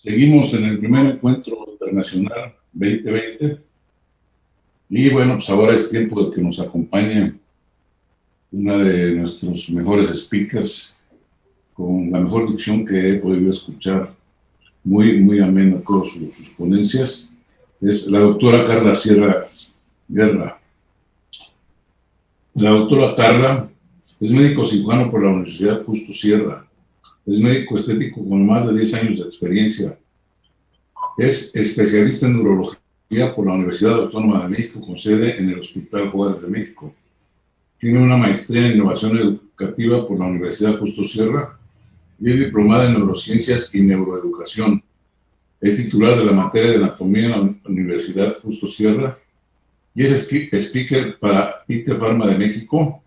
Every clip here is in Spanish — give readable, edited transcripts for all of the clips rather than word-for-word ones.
Seguimos en el primer encuentro internacional 2020 y bueno, pues ahora es tiempo de que nos acompañe una de nuestros mejores speakers con la mejor dicción que he podido escuchar, muy amena todas sus ponencias. Es la doctora Carla Sierra Guerra. La doctora Carla es médico cirujano por la Universidad Justo Sierra. Es médico estético con más de 10 años de experiencia. Es especialista en neurología por la Universidad Autónoma de México con sede en el Hospital Juárez de México. Tiene una maestría en innovación educativa por la Universidad Justo Sierra y es diplomada en neurociencias y neuroeducación. Es titular de la materia de anatomía en la Universidad Justo Sierra y es speaker para IT Pharma de México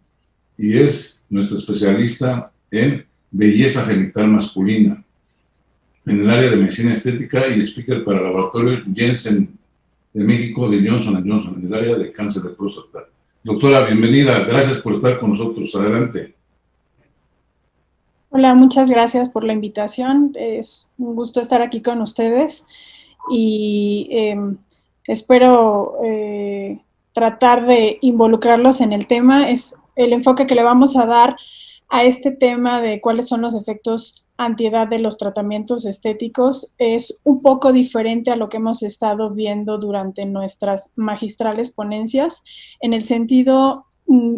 y es nuestra especialista en belleza genital masculina en el área de medicina estética y speaker para el laboratorio Jensen de México de Johnson & Johnson en el área de cáncer de próstata. Doctora, bienvenida, gracias por estar con nosotros, adelante. Hola, muchas gracias por la invitación, es un gusto estar aquí con ustedes y espero tratar de involucrarlos en el tema. Es el enfoque que le vamos a dar a este tema de cuáles son los efectos antiedad de los tratamientos estéticos. Es un poco diferente a lo que hemos estado viendo durante nuestras magistrales ponencias, en el sentido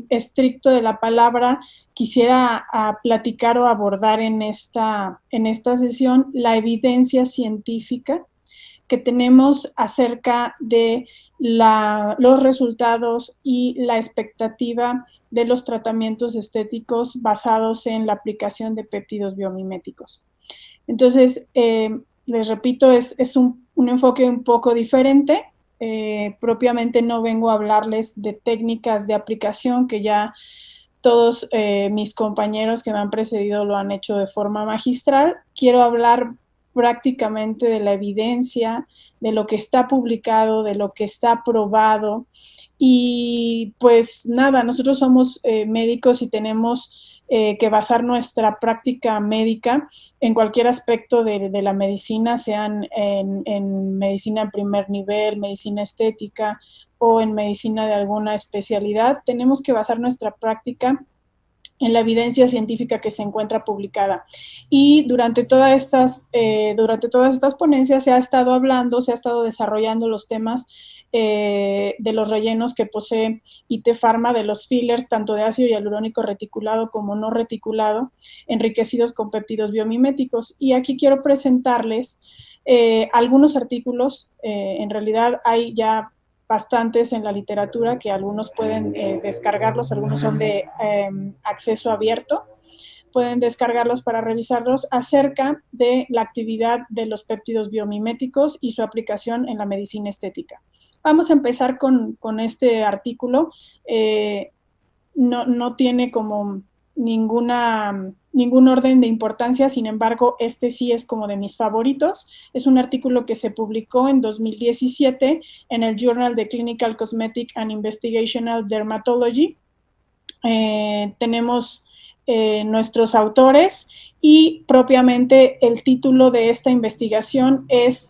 estricto de la palabra. Quisiera platicar o abordar en esta sesión la evidencia científica que tenemos acerca de los resultados y la expectativa de los tratamientos estéticos basados en la aplicación de péptidos biomiméticos. Entonces, les repito, es un enfoque un poco diferente. Propiamente no vengo a hablarles de técnicas de aplicación que ya todos mis compañeros que me han precedido lo han hecho de forma magistral. Quiero hablar prácticamente de la evidencia, de lo que está publicado, de lo que está probado. Y pues nada, nosotros somos médicos y tenemos que basar nuestra práctica médica en cualquier aspecto de la medicina, sean en medicina en primer nivel, medicina estética o en medicina de alguna especialidad. Tenemos que basar nuestra práctica en la evidencia científica que se encuentra publicada. Y durante todas estas ponencias se ha estado hablando, se ha estado desarrollando los temas de los rellenos que posee IT Pharma, de los fillers, tanto de ácido hialurónico reticulado como no reticulado, enriquecidos con péptidos biomiméticos. Y aquí quiero presentarles algunos artículos. En realidad hay ya bastantes en la literatura que algunos pueden descargarlos, algunos son de acceso abierto, pueden descargarlos para revisarlos, acerca de la actividad de los péptidos biomiméticos y su aplicación en la medicina estética. Vamos a empezar con este artículo. No tiene como ningún orden de importancia, sin embargo, este sí es como de mis favoritos. Es un artículo que se publicó en 2017 en el Journal de Clinical Cosmetic and Investigational Dermatology. Tenemos nuestros autores y propiamente el título de esta investigación es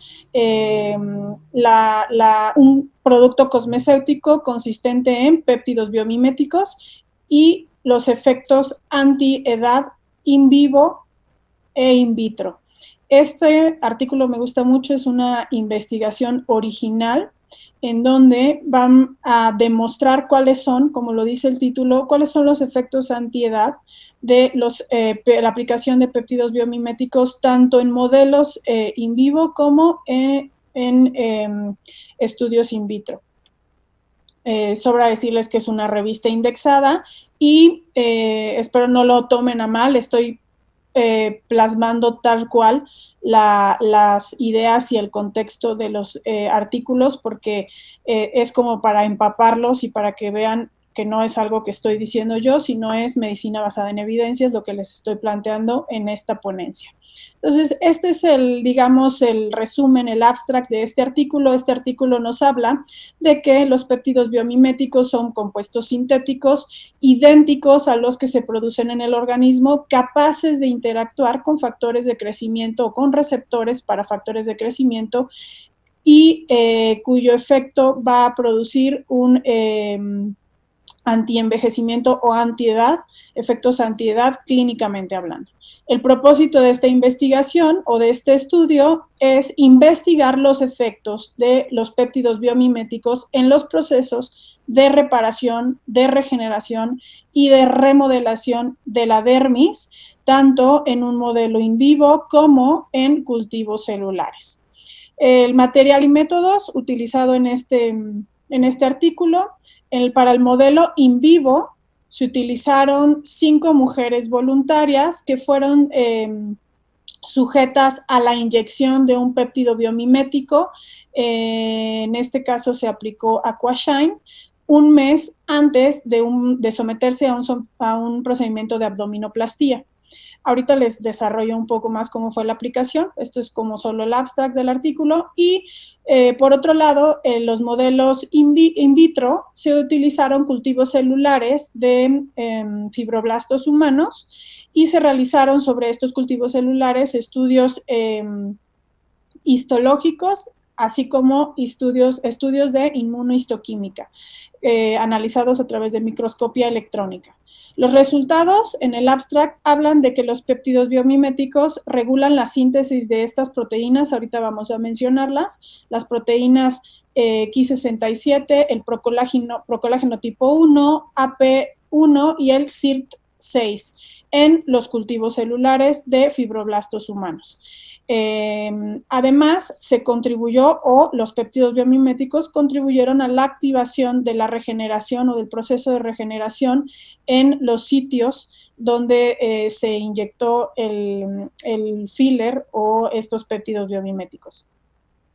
un producto cosmecéutico consistente en péptidos biomiméticos y los efectos anti-edad in vivo e in vitro. Este artículo me gusta mucho, es una investigación original en donde van a demostrar cuáles son, como lo dice el título, cuáles son los efectos antiedad de la aplicación de péptidos biomiméticos tanto en modelos in vivo como en estudios in vitro. Sobra decirles que es una revista indexada y espero no lo tomen a mal, estoy plasmando tal cual las ideas y el contexto de los artículos, porque es como para empaparlos y para que vean que no es algo que estoy diciendo yo, sino es medicina basada en evidencias, lo que les estoy planteando en esta ponencia. Entonces, este es digamos, el resumen, el abstract de este artículo. Este artículo nos habla de que los péptidos biomiméticos son compuestos sintéticos idénticos a los que se producen en el organismo, capaces de interactuar con factores de crecimiento o con receptores para factores de crecimiento y cuyo efecto va a producir un antienvejecimiento o antiedad, efectos antiedad clínicamente hablando. El propósito de esta investigación o de este estudio es investigar los efectos de los péptidos biomiméticos en los procesos de reparación, de regeneración y de remodelación de la dermis, tanto en un modelo in vivo como en cultivos celulares. El material y métodos utilizado en este artículo: para el modelo in vivo se utilizaron 5 mujeres voluntarias que fueron sujetas a la inyección de un péptido biomimético. En este caso se aplicó Aquashine un mes antes de someterse a un procedimiento de abdominoplastía. Ahorita les desarrollo un poco más cómo fue la aplicación. Esto es como solo el abstract del artículo. Y por otro lado, en los modelos in vitro se utilizaron cultivos celulares de fibroblastos humanos y se realizaron sobre estos cultivos celulares estudios histológicos, así como estudios de inmunohistoquímica, analizados a través de microscopía electrónica. Los resultados en el abstract hablan de que los péptidos biomiméticos regulan la síntesis de estas proteínas. Ahorita vamos a mencionarlas. Las proteínas Ki67, el procolágeno tipo 1, AP1 y el SIRT6 en los cultivos celulares de fibroblastos humanos. Además, se contribuyó, o los péptidos biomiméticos contribuyeron a la activación de la regeneración o del proceso de regeneración en los sitios donde se inyectó el filler o estos péptidos biomiméticos.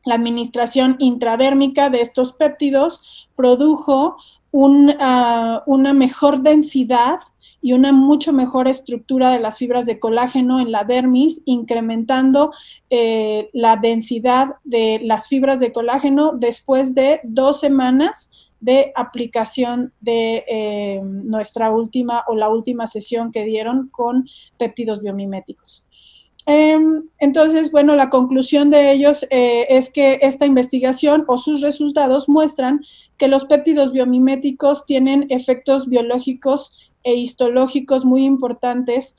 La administración intradérmica de estos péptidos produjo una mejor densidad y una mucho mejor estructura de las fibras de colágeno en la dermis, incrementando la densidad de las fibras de colágeno después de 2 semanas de aplicación de nuestra última o la última sesión que dieron con péptidos biomiméticos. Entonces, bueno, la conclusión de ellos es que esta investigación o sus resultados muestran que los péptidos biomiméticos tienen efectos biológicos e histológicos muy importantes,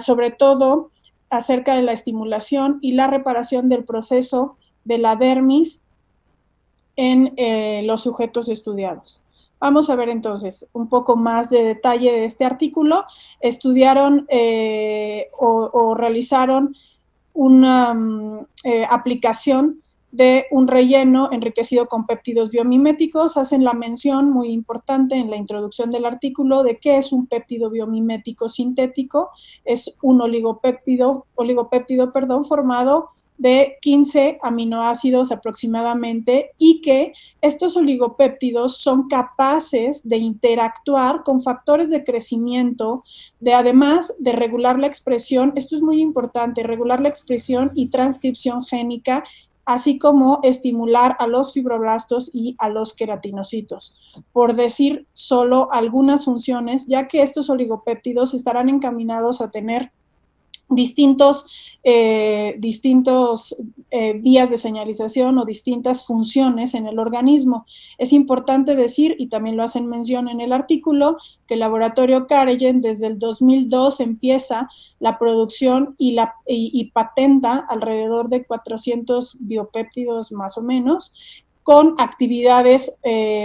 sobre todo acerca de la estimulación y la reparación del proceso de la dermis en los sujetos estudiados. Vamos a ver entonces un poco más de detalle de este artículo. Estudiaron o realizaron una aplicación de un relleno enriquecido con péptidos biomiméticos. Hacen la mención muy importante en la introducción del artículo de qué es un péptido biomimético sintético. Es un oligopéptido, formado de 15 aminoácidos aproximadamente, y que estos oligopéptidos son capaces de interactuar con factores de crecimiento, además de regular la expresión, esto es muy importante, regular la expresión y transcripción génica, así como estimular a los fibroblastos y a los queratinocitos, por decir solo algunas funciones, ya que estos oligopéptidos estarán encaminados a tener distintos vías de señalización o distintas funciones en el organismo. Es importante decir, y también lo hacen mención en el artículo, que el laboratorio Caregen desde el 2002 empieza la producción y patenta alrededor de 400 biopéptidos más o menos, con actividades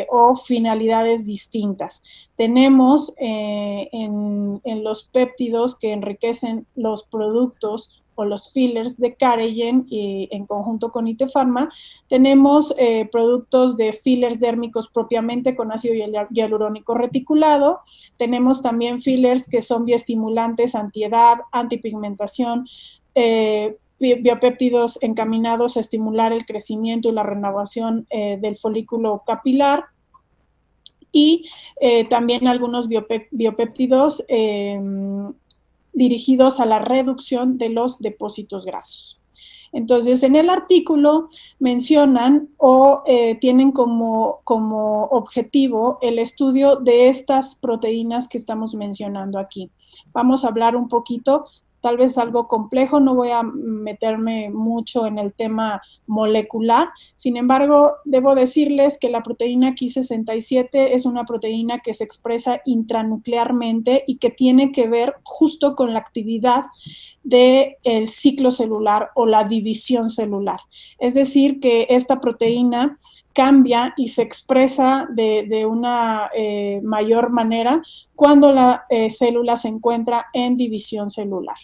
o finalidades distintas. Tenemos en los péptidos que enriquecen los productos o los fillers de Caregen en conjunto con IT Pharma, tenemos productos de fillers dérmicos propiamente con ácido hialurónico reticulado, tenemos también fillers que son bioestimulantes, antiedad, antipigmentación, biopéptidos encaminados a estimular el crecimiento y la renovación del folículo capilar, y también algunos biopéptidos dirigidos a la reducción de los depósitos grasos. Entonces, en el artículo mencionan o tienen como objetivo el estudio de estas proteínas que estamos mencionando aquí. Vamos a hablar un poquito, tal vez algo complejo, no voy a meterme mucho en el tema molecular. Sin embargo, debo decirles que la proteína Ki67 es una proteína que se expresa intranuclearmente y que tiene que ver justo con la actividad del ciclo celular o la división celular. Es decir, que esta proteína cambia y se expresa de una mayor manera cuando la célula se encuentra en división celular.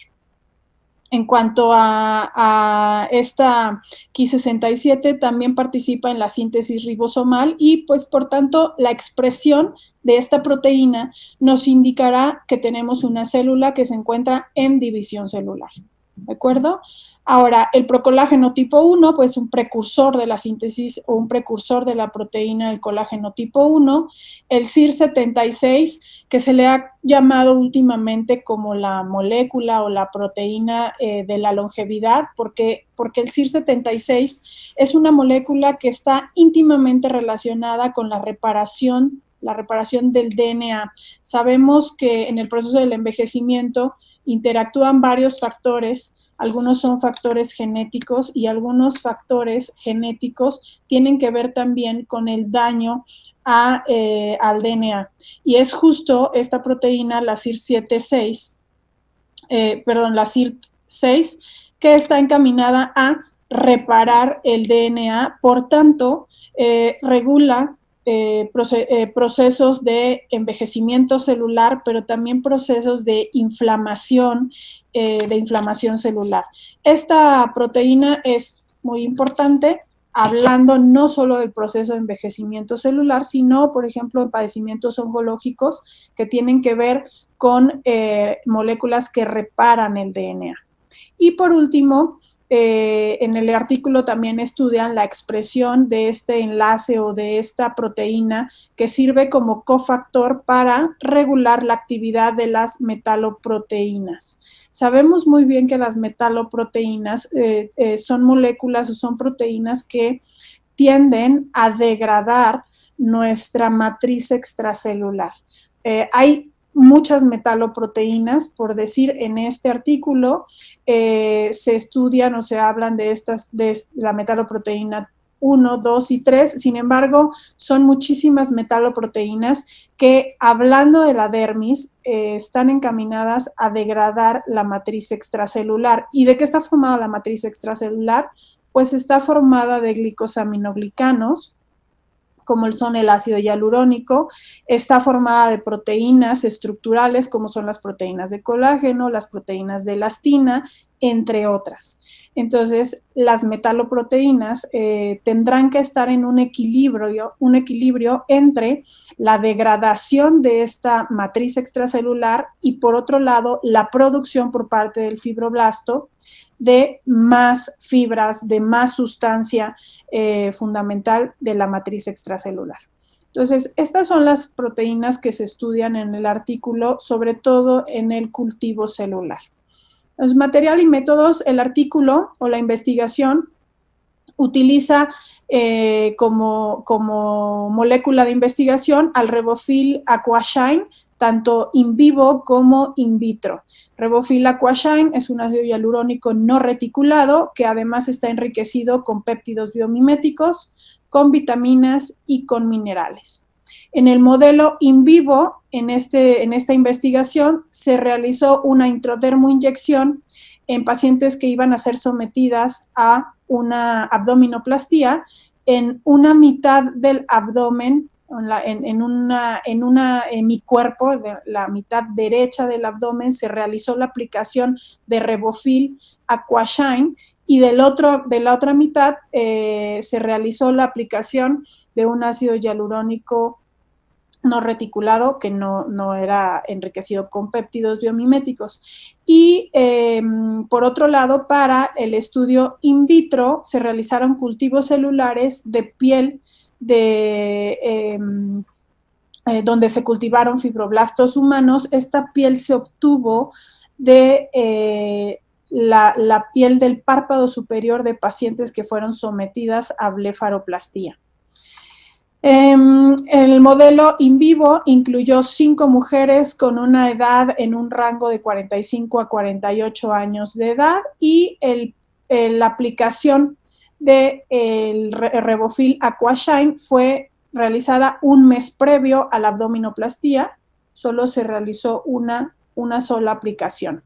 En cuanto a esta Ki67, también participa en la síntesis ribosomal y, pues, por tanto, la expresión de esta proteína nos indicará que tenemos una célula que se encuentra en división celular. ¿De acuerdo? Ahora, el procolágeno tipo 1, pues un precursor de la síntesis o un precursor de la proteína del colágeno tipo 1, el CIR76, que se le ha llamado últimamente como la molécula o la proteína de la longevidad, porque el CIR76 es una molécula que está íntimamente relacionada con la reparación del DNA. Sabemos que en el proceso del envejecimiento interactúan varios factores. Algunos son factores genéticos y algunos factores genéticos tienen que ver también con el daño al DNA. Y es justo esta proteína, la CIR6, que está encaminada a reparar el DNA, por tanto, regula procesos de envejecimiento celular, pero también procesos de inflamación celular. Esta proteína es muy importante, hablando no solo del proceso de envejecimiento celular, sino, por ejemplo, en padecimientos oncológicos que tienen que ver con moléculas que reparan el DNA. Y por último, en el artículo también estudian la expresión de este enlace o de esta proteína que sirve como cofactor para regular la actividad de las metaloproteínas. Sabemos muy bien que las metaloproteínas son moléculas o son proteínas que tienden a degradar nuestra matriz extracelular. Hay muchas metaloproteínas, por decir, en este artículo se estudian o se hablan de la metaloproteína 1, 2 y 3, sin embargo, son muchísimas metaloproteínas que, hablando de la dermis, están encaminadas a degradar la matriz extracelular. ¿Y de qué está formada la matriz extracelular? Pues está formada de glicosaminoglicanos, como son el ácido hialurónico, está formada de proteínas estructurales, como son las proteínas de colágeno, las proteínas de elastina, entre otras. Entonces, las metaloproteínas tendrán que estar en un equilibrio entre la degradación de esta matriz extracelular y, por otro lado, la producción por parte del fibroblasto de más fibras, de más sustancia fundamental de la matriz extracelular. Entonces, estas son las proteínas que se estudian en el artículo, sobre todo en el cultivo celular. Entonces, material y métodos, el artículo o la investigación utiliza como molécula de investigación al Revofil Aquashine, tanto in vivo como in vitro. Revofil Aquashine es un ácido hialurónico no reticulado que además está enriquecido con péptidos biomiméticos, con vitaminas y con minerales. En el modelo in vivo, en esta investigación, se realizó una intradermoinyección en pacientes que iban a ser sometidas a una abdominoplastía en una mitad del abdomen, en mi cuerpo, la mitad derecha del abdomen, se realizó la aplicación de Revofil Aquashine y de la otra mitad se realizó la aplicación de un ácido hialurónico no reticulado que no era enriquecido con péptidos biomiméticos. Y por otro lado, para el estudio in vitro se realizaron cultivos celulares de piel de donde se cultivaron fibroblastos humanos, esta piel se obtuvo de la piel del párpado superior de pacientes que fueron sometidas a blefaroplastía. El modelo in vivo incluyó 5 mujeres con una edad en un rango de 45 a 48 años de edad y la aplicación del Revofil Aquashine fue realizada un mes previo a la abdominoplastía. Solo se realizó una sola aplicación.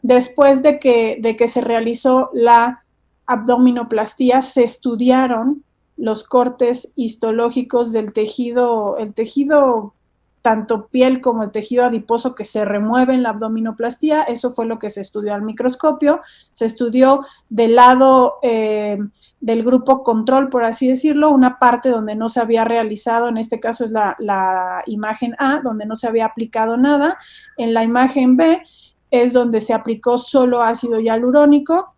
Después de que se realizó la abdominoplastía, se estudiaron los cortes histológicos del tejido, el tejido tanto piel como el tejido adiposo que se remueve en la abdominoplastía. Eso fue lo que se estudió al microscopio. Se estudió del lado del grupo control, por así decirlo, una parte donde no se había realizado, en este caso es la imagen A, donde no se había aplicado nada. En la imagen B es donde se aplicó solo ácido hialurónico,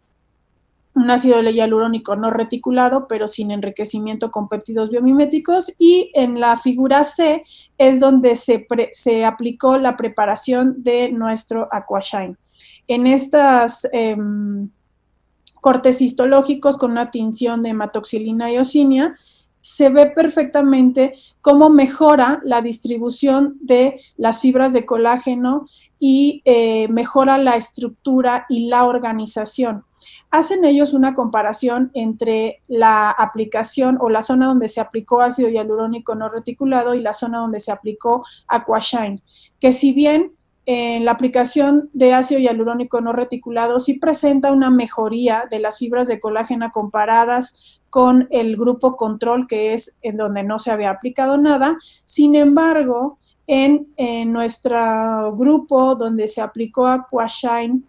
un ácido hialurónico no reticulado, pero sin enriquecimiento con péptidos biomiméticos, y en la figura C es donde se aplicó la preparación de nuestro Aquashine. En estas cortes histológicos con una tinción de hematoxilina y eosinia, se ve perfectamente cómo mejora la distribución de las fibras de colágeno y mejora la estructura y la organización. Hacen ellos una comparación entre la aplicación o la zona donde se aplicó ácido hialurónico no reticulado y la zona donde se aplicó Aquashine, que si bien en la aplicación de ácido hialurónico no reticulado sí presenta una mejoría de las fibras de colágeno comparadas con el grupo control, que es en donde no se había aplicado nada. Sin embargo, en nuestro grupo donde se aplicó Aquashine,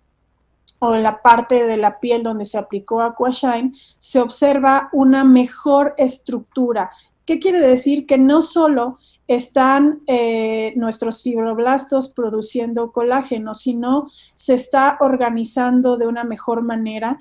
o en la parte de la piel donde se aplicó Aquashine, se observa una mejor estructura. ¿Qué quiere decir? Que no solo están nuestros fibroblastos produciendo colágeno, sino se está organizando de una mejor manera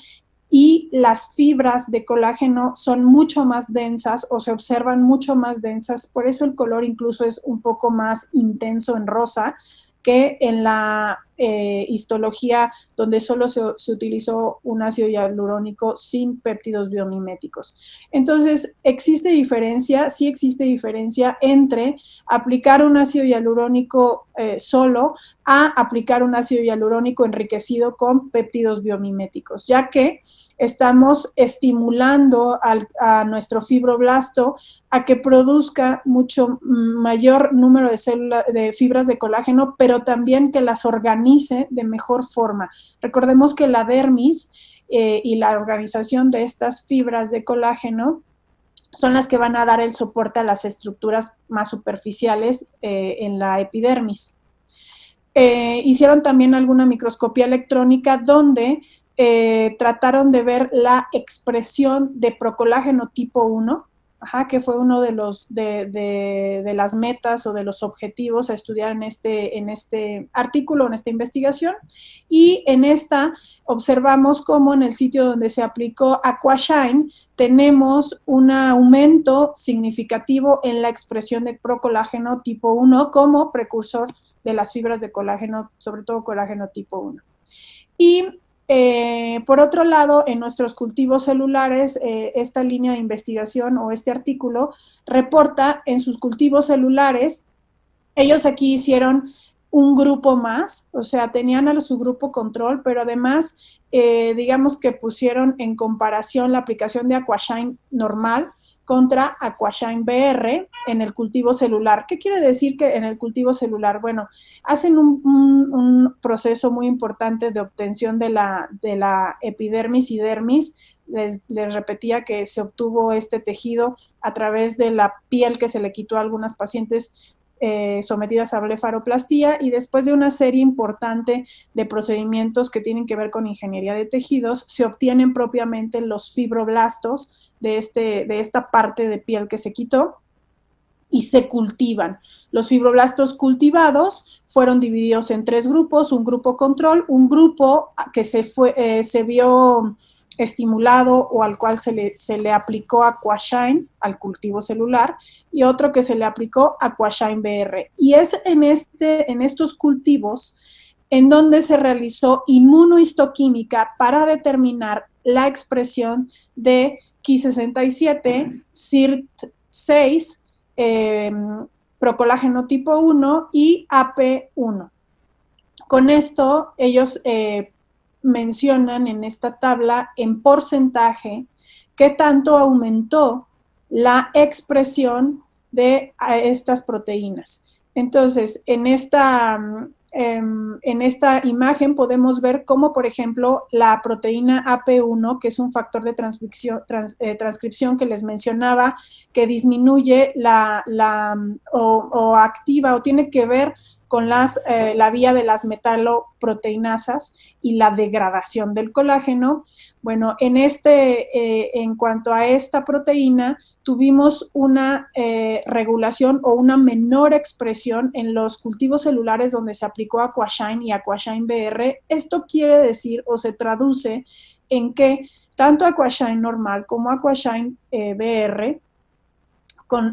y las fibras de colágeno son mucho más densas o se observan mucho más densas. Por eso el color incluso es un poco más intenso en rosa que en la histología donde solo se utilizó un ácido hialurónico sin péptidos biomiméticos. Entonces, ¿existe diferencia? Sí existe diferencia entre aplicar un ácido hialurónico solo a aplicar un ácido hialurónico enriquecido con péptidos biomiméticos, ya que estamos estimulando a nuestro fibroblasto a que produzca mucho mayor número de fibras de colágeno, pero también que las organice de mejor forma. Recordemos que la dermis y la organización de estas fibras de colágeno son las que van a dar el soporte a las estructuras más superficiales en la epidermis. Hicieron también alguna microscopía electrónica donde trataron de ver la expresión de procolágeno tipo 1, que fue uno de las metas o de los objetivos a estudiar en este artículo, en esta investigación. Y en esta observamos cómo en el sitio donde se aplicó Aquashine tenemos un aumento significativo en la expresión de procolágeno tipo 1 como precursor de las fibras de colágeno, sobre todo colágeno tipo 1. Y por otro lado, en nuestros cultivos celulares, esta línea de investigación o este artículo reporta en sus cultivos celulares, ellos aquí hicieron un grupo más, o sea, tenían a su grupo control, pero además, digamos que pusieron en comparación la aplicación de Aquashine normal contra Aquashine BR en el cultivo celular. ¿Qué quiere decir que en el cultivo celular? Bueno, hacen un proceso muy importante de obtención de la epidermis y dermis. Les repetía que se obtuvo este tejido a través de la piel que se le quitó a algunas pacientes sometidas a blefaroplastía, y después de una serie importante de procedimientos que tienen que ver con ingeniería de tejidos, se obtienen propiamente los fibroblastos de esta parte de piel que se quitó y se cultivan. Los fibroblastos cultivados fueron divididos en 3 grupos: un grupo control, un grupo que se vio estimulado o al cual se le aplicó Aquashine al cultivo celular, y otro que se le aplicó Aquashine BR. Y es en estos cultivos en donde se realizó inmunohistoquímica para determinar la expresión de Ki67, CIRT6, procolágeno tipo 1 y AP1. Con esto, ellos mencionan en esta tabla en porcentaje qué tanto aumentó la expresión de estas proteínas. Entonces, en esta imagen podemos ver cómo, por ejemplo, la proteína AP1, que es un factor de transcripción que les mencionaba, que disminuye o activa o tiene que ver con la vía de las metaloproteinasas y la degradación del colágeno. Bueno, en cuanto a esta proteína, tuvimos una regulación o una menor expresión en los cultivos celulares donde se aplicó Aquashine y Aquashine BR. Esto quiere decir o se traduce en que tanto Aquashine normal como Aquashine BR,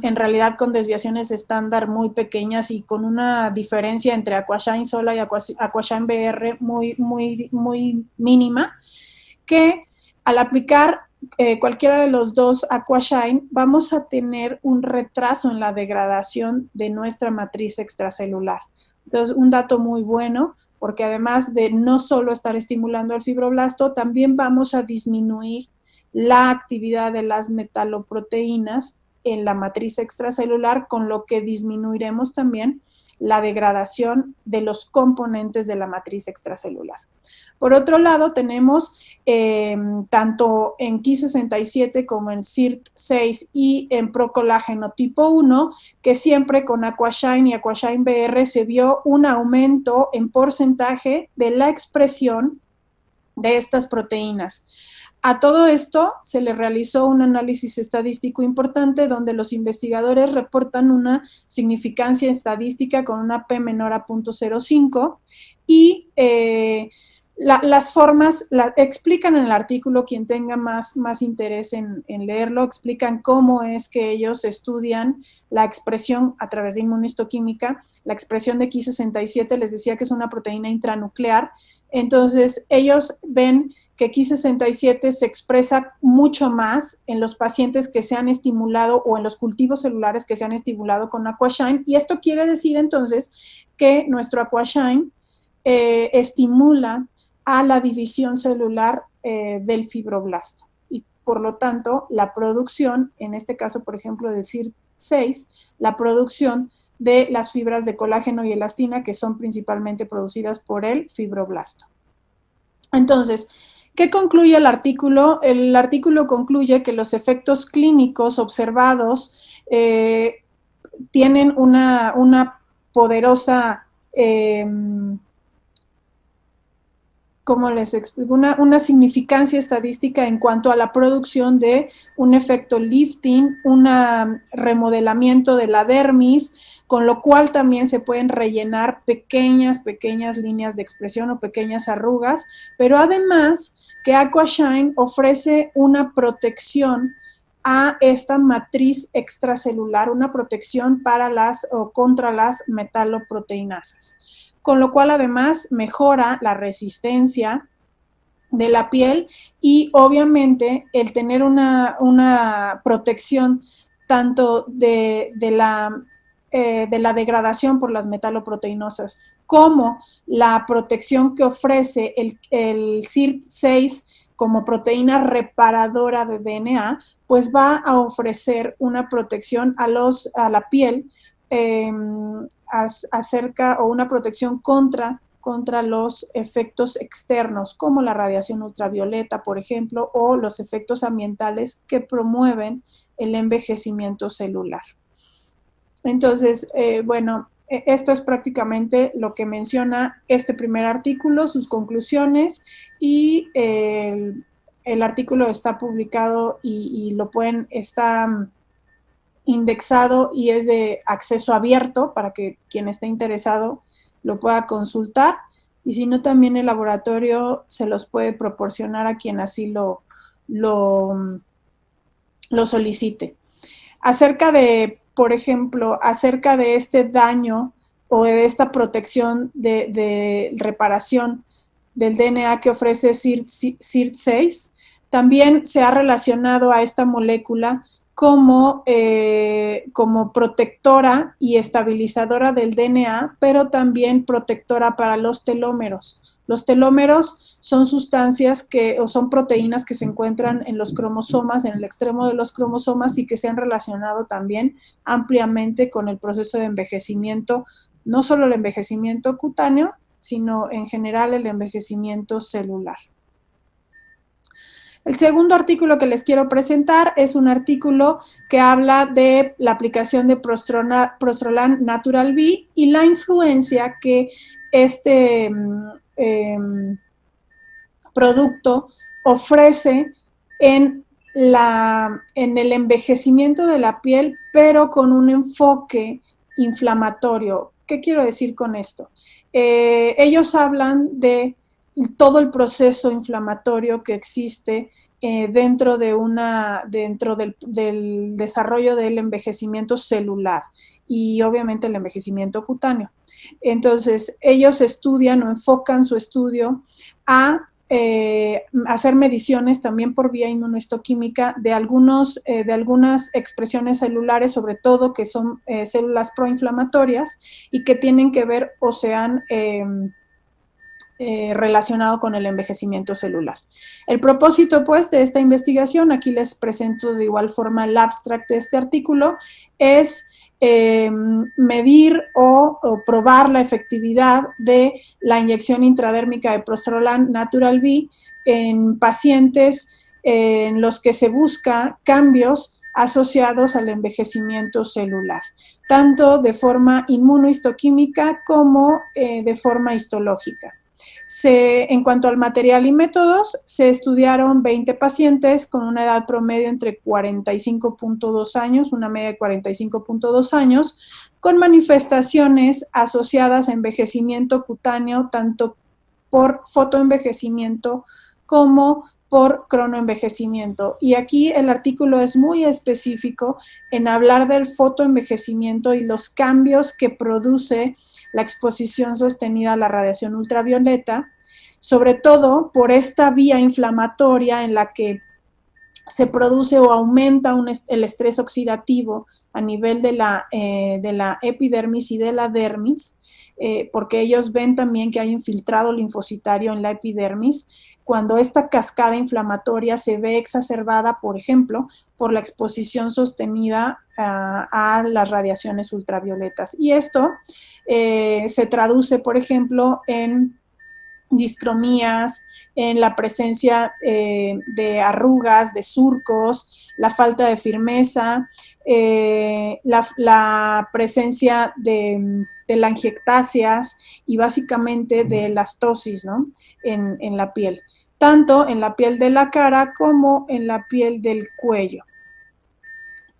en realidad con desviaciones estándar muy pequeñas y con una diferencia entre Aquashine sola y Aquashine BR muy mínima, que al aplicar cualquiera de los dos Aquashine vamos a tener un retraso en la degradación de nuestra matriz extracelular. Entonces, un dato muy bueno, porque además de no solo estar estimulando el fibroblasto, también vamos a disminuir la actividad de las metaloproteínas en la matriz extracelular, con lo que disminuiremos también la degradación de los componentes de la matriz extracelular. Por otro lado, tenemos tanto en Ki67 como en CIRT6 y en procolágeno tipo 1, que siempre con Aquashine y Aquashine BR se vio un aumento en porcentaje de la expresión de estas proteínas. A todo esto se le realizó un análisis estadístico importante donde los investigadores reportan una significancia estadística con una P menor a 0.05 y las formas explican en el artículo, quien tenga más interés en leerlo, explican cómo es que ellos estudian la expresión a través de inmunohistoquímica, la expresión de Ki67, les decía que es una proteína intranuclear. Entonces ellos ven que Ki67 se expresa mucho más en los pacientes que se han estimulado o en los cultivos celulares que se han estimulado con Aquashine, y esto quiere decir entonces que nuestro Aquashine estimula a la división celular del fibroblasto y por lo tanto la producción, en este caso por ejemplo del CIRT6, la producción de las fibras de colágeno y elastina que son principalmente producidas por el fibroblasto. Entonces, ¿qué concluye el artículo? El artículo concluye que los efectos clínicos observados tienen una poderosa, ¿cómo les explico? Una significancia estadística en cuanto a la producción de un efecto lifting, un remodelamiento de la dermis, con lo cual también se pueden rellenar pequeñas líneas de expresión o pequeñas arrugas, pero además que Aquashine ofrece una protección a esta matriz extracelular, una protección contra las metaloproteinasas, con lo cual además mejora la resistencia de la piel y obviamente el tener una protección tanto de la degradación por las metaloproteinosas como la protección que ofrece el CIRT6 como proteína reparadora de DNA, pues va a ofrecer una protección a la piel o una protección contra los efectos externos, como la radiación ultravioleta, por ejemplo, o los efectos ambientales que promueven el envejecimiento celular. Entonces, bueno, esto es prácticamente lo que menciona este primer artículo, sus conclusiones, y el artículo está publicado y está indexado y es de acceso abierto para que quien esté interesado lo pueda consultar, y si no, también el laboratorio se los puede proporcionar a quien así lo lo solicite. Acerca de, por ejemplo, acerca de este daño o de esta protección de reparación del DNA que ofrece CIRT6, también se ha relacionado a esta molécula como protectora y estabilizadora del DNA, pero también protectora para los telómeros. Los telómeros son sustancias o son proteínas que se encuentran en los cromosomas, en el extremo de los cromosomas, y que se han relacionado también ampliamente con el proceso de envejecimiento, no solo el envejecimiento cutáneo, sino en general el envejecimiento celular. El segundo artículo que les quiero presentar es un artículo que habla de la aplicación de Prostralan Natural V y la influencia que este producto ofrece en el envejecimiento de la piel, pero con un enfoque inflamatorio. ¿Qué quiero decir con esto? Ellos hablan de todo el proceso inflamatorio que existe dentro del desarrollo del envejecimiento celular y obviamente el envejecimiento cutáneo. Entonces, ellos estudian o enfocan su estudio a hacer mediciones también por vía inmunohistoquímica de algunas expresiones celulares, sobre todo que son células proinflamatorias y que tienen que ver o se han relacionado con el envejecimiento celular. El propósito, pues, de esta investigación, aquí les presento de igual forma el abstract de este artículo, es medir o probar la efectividad de la inyección intradérmica de Prostralan Natural V en pacientes en los que se busca cambios asociados al envejecimiento celular, tanto de forma inmunohistoquímica como de forma histológica. En cuanto al material y métodos, se estudiaron 20 pacientes con una edad promedio entre 45.2 años, una media de 45.2 años, con manifestaciones asociadas a envejecimiento cutáneo, tanto por fotoenvejecimiento como por cronoenvejecimiento. Y aquí el artículo es muy específico en hablar del fotoenvejecimiento y los cambios que produce la exposición sostenida a la radiación ultravioleta, sobre todo por esta vía inflamatoria en la que se produce o aumenta el estrés oxidativo a nivel de la epidermis y de la dermis, porque ellos ven también que hay infiltrado linfocitario en la epidermis, cuando esta cascada inflamatoria se ve exacerbada, por ejemplo, por la exposición sostenida a las radiaciones ultravioletas. Y esto se traduce, por ejemplo, en discromías, en la presencia de arrugas, de surcos, la falta de firmeza, la presencia de telangiectasias y básicamente de elastosis, ¿no? en la piel, tanto en la piel de la cara como en la piel del cuello.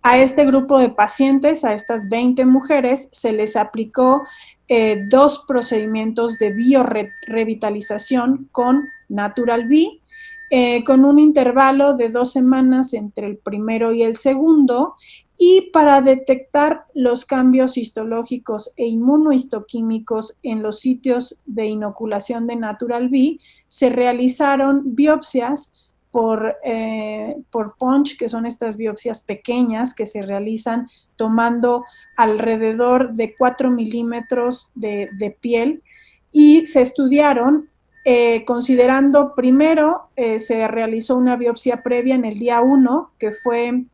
A este grupo de pacientes, a estas 20 mujeres, se les aplicó 2 procedimientos de biorevitalización con Natural V, con un intervalo de 2 semanas entre el primero y el segundo, y para detectar los cambios histológicos e inmunohistoquímicos en los sitios de inoculación de Natural V, se realizaron biopsias por punch, que son estas biopsias pequeñas que se realizan tomando alrededor de 4 milímetros de piel, y se estudiaron considerando primero, se realizó una biopsia previa en el día 1, que fue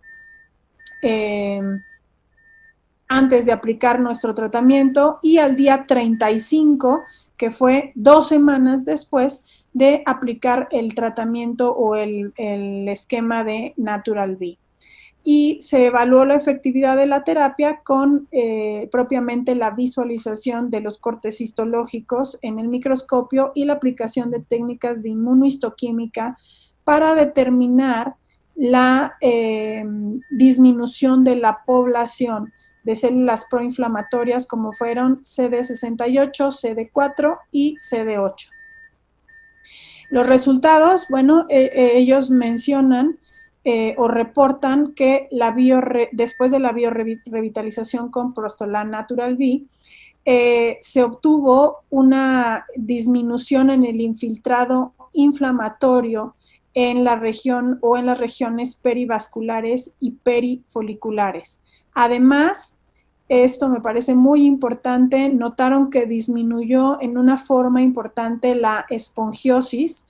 antes de aplicar nuestro tratamiento, y al día 35, que fue 2 semanas después de aplicar el tratamiento o el esquema de Natural V. Y se evaluó la efectividad de la terapia con propiamente la visualización de los cortes histológicos en el microscopio y la aplicación de técnicas de inmunohistoquímica para determinar la disminución de la población de células proinflamatorias como fueron CD68, CD4 y CD8. Los resultados, bueno, ellos mencionan o reportan que después de la biorevitalización con Prostolan Natural V, se obtuvo una disminución en el infiltrado inflamatorio en la región o en las regiones perivasculares y perifoliculares. Además, esto me parece muy importante, notaron que disminuyó en una forma importante la espongiosis,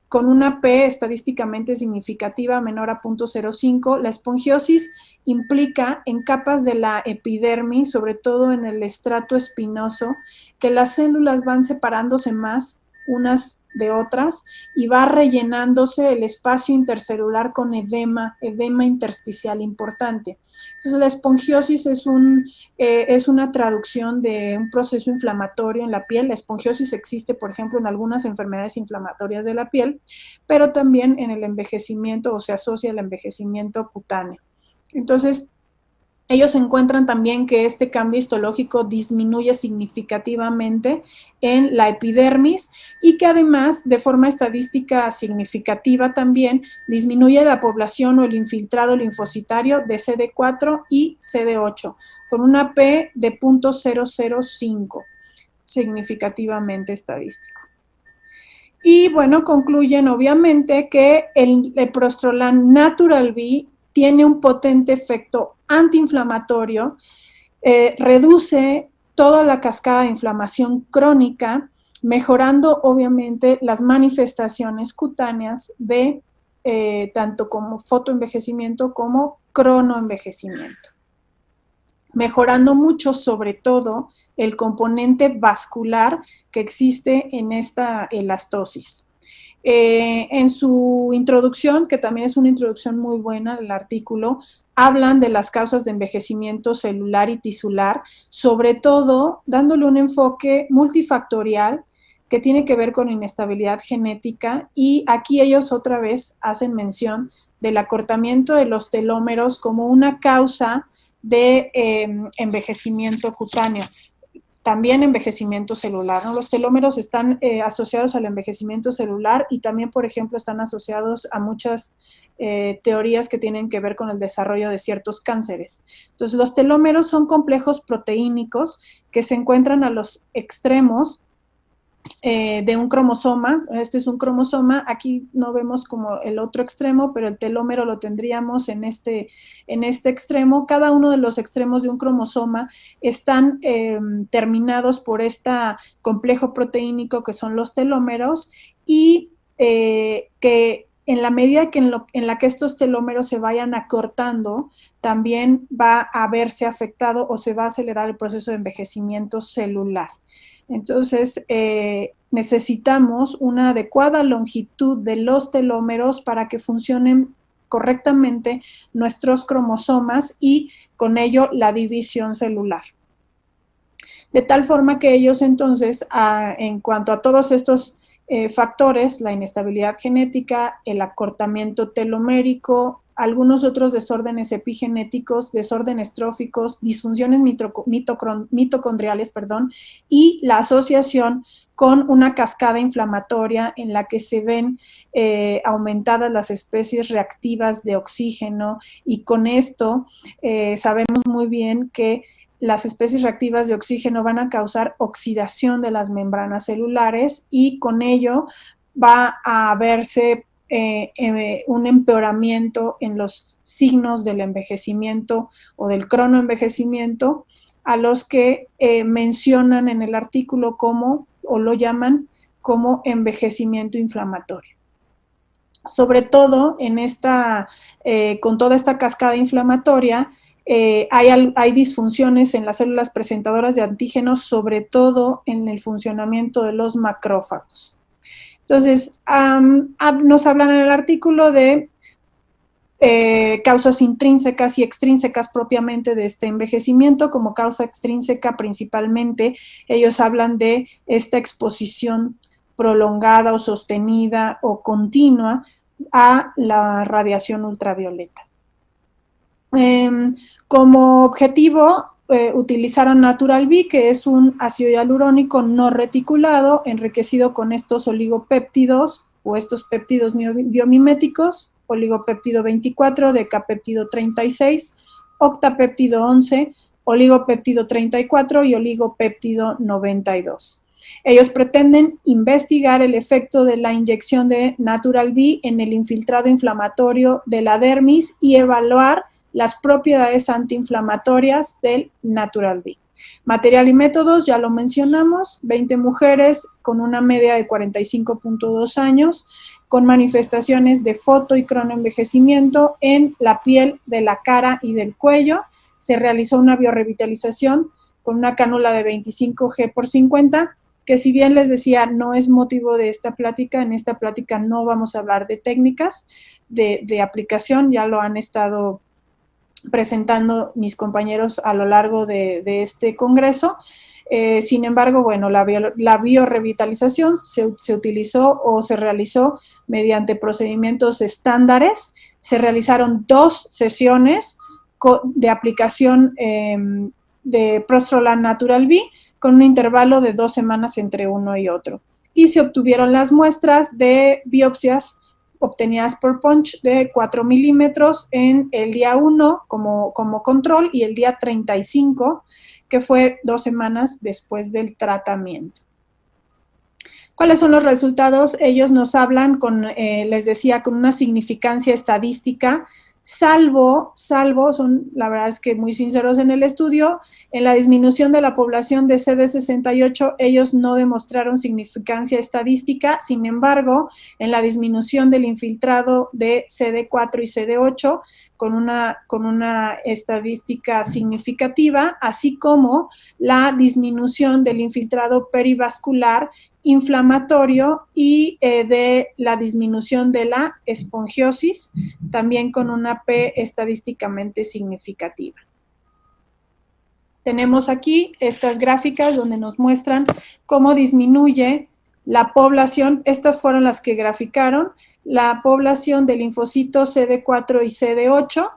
con una P estadísticamente significativa menor a 0.05. La espongiosis implica en capas de la epidermis, sobre todo en el estrato espinoso, que las células van separándose más unas de otras y va rellenándose el espacio intercelular con edema intersticial importante. Entonces la espongiosis es una traducción de un proceso inflamatorio en la piel. La espongiosis existe, por ejemplo, en algunas enfermedades inflamatorias de la piel, pero también en el envejecimiento, o se asocia al envejecimiento cutáneo. Entonces, ellos encuentran también que este cambio histológico disminuye significativamente en la epidermis y que además, de forma estadística significativa también, disminuye la población o el infiltrado linfocitario de CD4 y CD8, con una P de 0.005, significativamente estadístico. Y bueno, concluyen obviamente que el Prostolan Natural V tiene un potente efecto antiinflamatorio, reduce toda la cascada de inflamación crónica, mejorando obviamente las manifestaciones cutáneas de tanto como fotoenvejecimiento como cronoenvejecimiento, mejorando mucho sobre todo el componente vascular que existe en esta elastosis. En su introducción, que también es una introducción muy buena del artículo, hablan de las causas de envejecimiento celular y tisular, sobre todo dándole un enfoque multifactorial que tiene que ver con inestabilidad genética, y aquí ellos otra vez hacen mención del acortamiento de los telómeros como una causa de envejecimiento cutáneo. También envejecimiento celular, ¿no? Los telómeros están asociados al envejecimiento celular y también, por ejemplo, están asociados a muchas teorías que tienen que ver con el desarrollo de ciertos cánceres. Entonces, los telómeros son complejos proteínicos que se encuentran a los extremos de un cromosoma. Este es un cromosoma, aquí no vemos como el otro extremo, pero el telómero lo tendríamos en este extremo. Cada uno de los extremos de un cromosoma están terminados por este complejo proteínico que son los telómeros, y que en la medida que en la que estos telómeros se vayan acortando, también va a verse afectado o se va a acelerar el proceso de envejecimiento celular. Entonces, necesitamos una adecuada longitud de los telómeros para que funcionen correctamente nuestros cromosomas y con ello la división celular. De tal forma que ellos entonces, en cuanto a todos estos factores, la inestabilidad genética, el acortamiento telomérico, algunos otros desórdenes epigenéticos, desórdenes tróficos, disfunciones mitocondriales, y la asociación con una cascada inflamatoria en la que se ven aumentadas las especies reactivas de oxígeno, y con esto sabemos muy bien que las especies reactivas de oxígeno van a causar oxidación de las membranas celulares, y con ello va a verse un empeoramiento en los signos del envejecimiento o del cronoenvejecimiento, a los que mencionan en el artículo como, o lo llaman como, envejecimiento inflamatorio. Sobre todo con toda esta cascada inflamatoria, hay disfunciones en las células presentadoras de antígenos, sobre todo en el funcionamiento de los macrófagos. Entonces, nos hablan en el artículo de causas intrínsecas y extrínsecas propiamente de este envejecimiento. Como causa extrínseca, principalmente, ellos hablan de esta exposición prolongada o sostenida o continua a la radiación ultravioleta. Como objetivo, utilizaron Natural B, que es un ácido hialurónico no reticulado, enriquecido con estos oligopéptidos o estos péptidos biomiméticos, oligopéptido 24, decapéptido 36, octapéptido 11, oligopéptido 34 y oligopéptido 92. Ellos pretenden investigar el efecto de la inyección de Natural B en el infiltrado inflamatorio de la dermis y evaluar las propiedades antiinflamatorias del Natural B. Material y métodos, ya lo mencionamos, 20 mujeres con una media de 45.2 años, con manifestaciones de foto y cronoenvejecimiento en la piel de la cara y del cuello. Se realizó una biorrevitalización con una cánula de 25G/50, que si bien les decía, no es motivo de esta plática, en esta plática no vamos a hablar de técnicas de aplicación, ya lo han estado presentando mis compañeros a lo largo de este congreso. Sin embargo, bueno, la biorrevitalización se utilizó o se realizó mediante procedimientos estándares. Se realizaron 2 sesiones de aplicación de Prostralan Natural B con un intervalo de 2 semanas entre uno y otro. Y se obtuvieron las muestras de biopsias obtenidas por punch de 4 milímetros en el día 1 como control y el día 35, que fue 2 semanas después del tratamiento. ¿Cuáles son los resultados? Ellos nos hablan les decía, con una significancia estadística, salvo, son la verdad es que muy sinceros en el estudio, en la disminución de la población de CD68 ellos no demostraron significancia estadística, sin embargo, en la disminución del infiltrado de CD4 y CD8 con una estadística significativa, así como la disminución del infiltrado perivascular inflamatorio y de la disminución de la espongiosis, también con una P estadísticamente significativa. Tenemos aquí estas gráficas donde nos muestran cómo disminuye la población, estas fueron las que graficaron, la población de linfocitos CD4 y CD8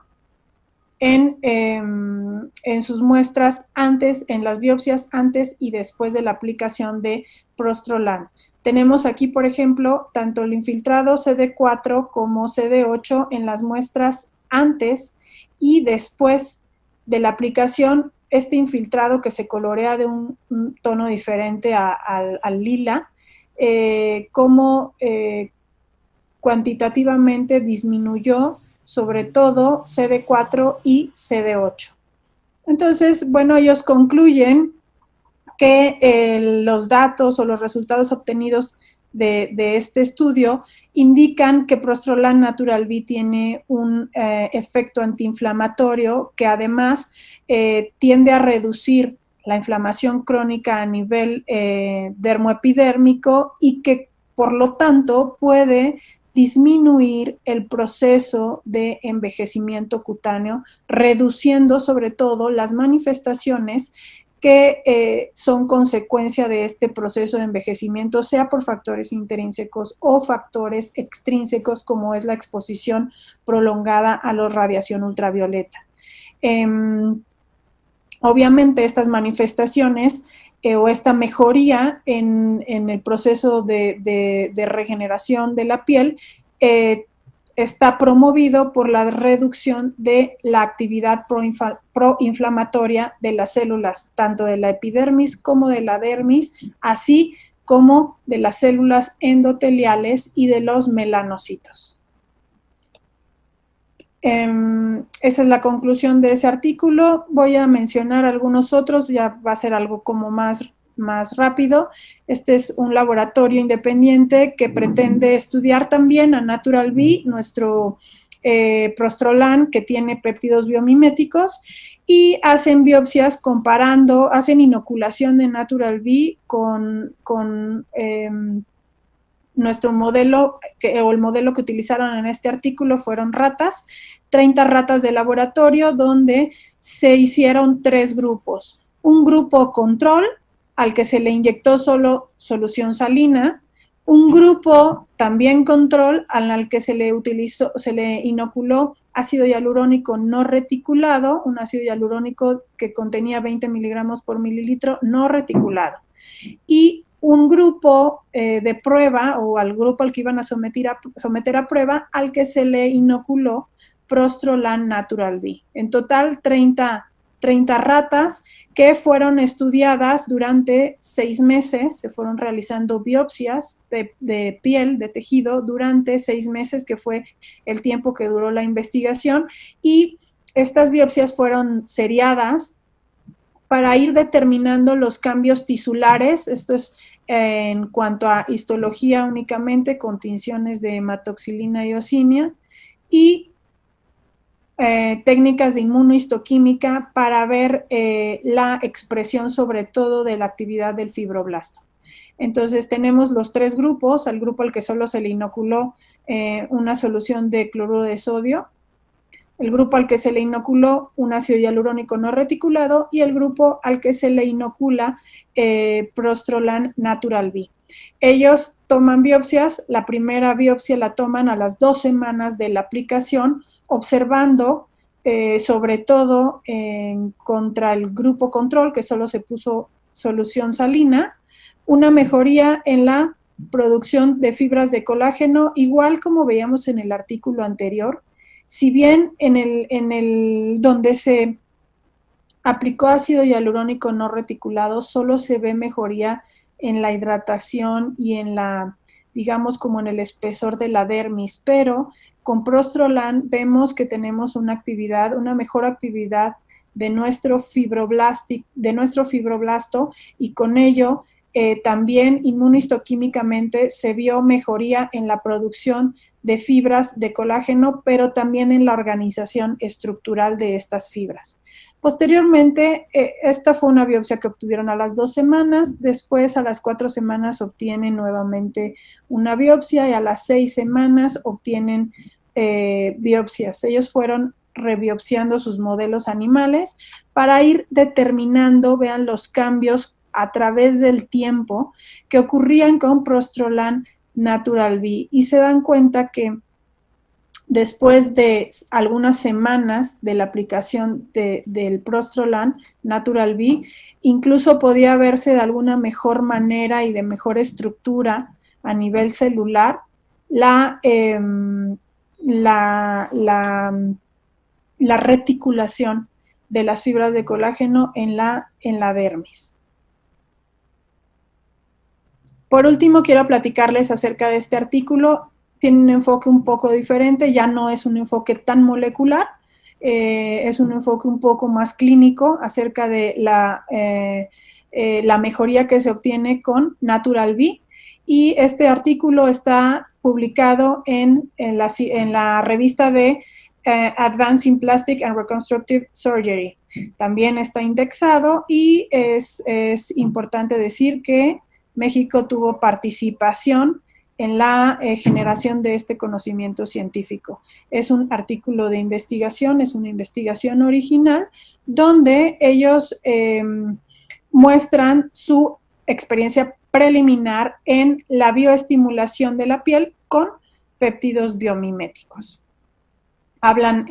en sus muestras antes, en las biopsias antes y después de la aplicación de Prostralan. Tenemos aquí, por ejemplo, tanto el infiltrado CD4 como CD8 en las muestras antes y después de la aplicación, este infiltrado que se colorea de un tono diferente al lila, cómo cuantitativamente disminuyó sobre todo CD4 y CD8. Entonces, bueno, ellos concluyen que los datos o los resultados obtenidos de este estudio indican que Prostralan Natural B tiene un efecto antiinflamatorio que además tiende a reducir la inflamación crónica a nivel dermoepidérmico y que por lo tanto puede disminuir el proceso de envejecimiento cutáneo, reduciendo sobre todo las manifestaciones que son consecuencia de este proceso de envejecimiento, sea por factores intrínsecos o factores extrínsecos, como es la exposición prolongada a la radiación ultravioleta. Obviamente estas manifestaciones o esta mejoría en el proceso de regeneración de la piel está promovido por la reducción de la actividad proinflamatoria de las células, tanto de la epidermis como de la dermis, así como de las células endoteliales y de los melanocitos. Esa es la conclusión de ese artículo. Voy a mencionar algunos otros, ya va a ser algo como más rápido. Este es un laboratorio independiente que pretende estudiar también a Natural B, nuestro Prostralan, que tiene péptidos biomiméticos, y hacen biopsias comparando, hacen inoculación de Natural B con nuestro modelo, o el modelo que utilizaron en este artículo fueron ratas, 30 ratas de laboratorio, donde se hicieron 3 grupos. Un grupo control, al que se le inyectó solo solución salina, un grupo también control al que se le inoculó ácido hialurónico no reticulado, un ácido hialurónico que contenía 20 miligramos por mililitro no reticulado. Y un grupo de prueba, o al grupo al que iban a someter a prueba, al que se le inoculó Prostrolan Natural B. En total, 30 ratas que fueron estudiadas durante 6 meses, se fueron realizando biopsias de piel, de tejido, durante 6 meses, que fue el tiempo que duró la investigación, y estas biopsias fueron seriadas para ir determinando los cambios tisulares. Esto es en cuanto a histología únicamente, con tinciones de hematoxilina y eosinia, y técnicas de inmunohistoquímica para ver la expresión sobre todo de la actividad del fibroblasto. Entonces tenemos los 3 grupos: al grupo al que solo se le inoculó una solución de cloruro de sodio, el grupo al que se le inoculó un ácido hialurónico no reticulado, y el grupo al que se le inocula Prostrolan Natural B. Ellos toman biopsias. La primera biopsia la toman a las 2 semanas de la aplicación, observando sobre todo contra el grupo control, que solo se puso solución salina, una mejoría en la producción de fibras de colágeno, igual como veíamos en el artículo anterior. Si bien en el donde se aplicó ácido hialurónico no reticulado, solo se ve mejoría en la hidratación y en la, digamos, como en el espesor de la dermis, pero con Prostrolan vemos que tenemos una mejor actividad de nuestro fibroblasto, y con ello también inmunohistoquímicamente se vio mejoría en la producción de fibras de colágeno, pero también en la organización estructural de estas fibras. Posteriormente, esta fue una biopsia que obtuvieron a las 2 semanas, después a las 4 semanas obtienen nuevamente una biopsia, y a las 6 semanas obtienen biopsias. Ellos fueron rebiopsiando sus modelos animales para ir determinando, vean, los cambios a través del tiempo que ocurrían con Prostrolan Natural B, y se dan cuenta que después de algunas semanas de la aplicación del Prostrolan Natural B, incluso podía verse de alguna mejor manera y de mejor estructura a nivel celular la reticulación de las fibras de colágeno en la dermis. Por último, quiero platicarles acerca de este artículo. Tiene un enfoque un poco diferente, ya no es un enfoque tan molecular, es un enfoque un poco más clínico acerca de la mejoría que se obtiene con Natural B, y este artículo está publicado en la revista de Advancing Plastic and Reconstructive Surgery. También está indexado, y es importante decir que México tuvo participación en la generación de este conocimiento científico. Es un artículo de investigación, es una investigación original, donde ellos muestran su experiencia preliminar en la bioestimulación de la piel con péptidos biomiméticos. Hablan